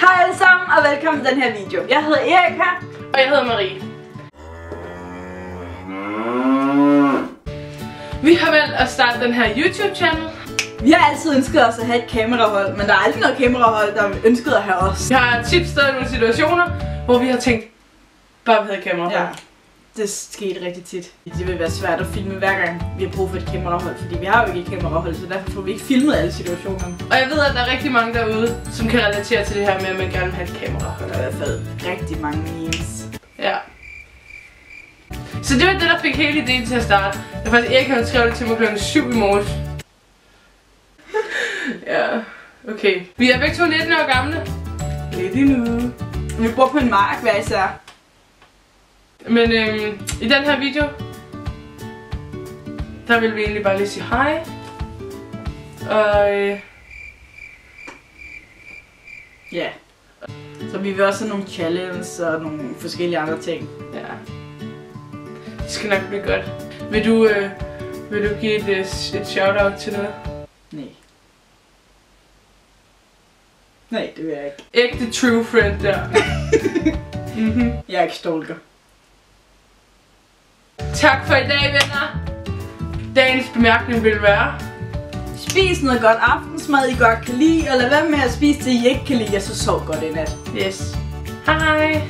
Hej alle sammen og velkommen til den her video. Jeg hedder Erika. Og jeg hedder Marie. Vi har valgt at starte den her YouTube-channel. Vi har altid ønsket os at have et kamerahold, men der er aldrig noget kamerahold, der har ønsket at have os. Vi har tit stået i nogle situationer, hvor vi har tænkt, bare vi havde et kamerahold. Ja, det skete rigtig tit. Det vil være svært at filme hver gang vi har brug for et kamerahold, fordi vi har jo ikke et kamerahold, så derfor får vi ikke filmet alle situationerne. Og jeg ved, at der er rigtig mange derude, som kan relatere til det her med, at man gerne vil have et kamerahold. Der er i hvert fald rigtig mange memes. Ja. Så det var det, der fik hele ideen til at starte. Det var faktisk Erik, han skrev det til mig klokken 7 i morges. Ja, okay. Vi er begge to 19 år gamle. Lidt endnu. Vi bor på en mark hver især. Men i den her video, der vil vi egentlig bare lige sige hej. Og ja. Så vi vil også have nogle challenges og nogle forskellige andre ting. ja, det skal nok blive godt. Vil du give et shout-out til noget? Nej. Nej, det vil jeg ikke. Ægte true friend der. Jeg er ikke stalker. Tak for i dag, venner. Dagens bemærkning vil være: Spis noget godt aftensmad, I godt kan lide, og lad være med at spise det, I ikke kan lide, og så sov godt i nat. yes. Hej.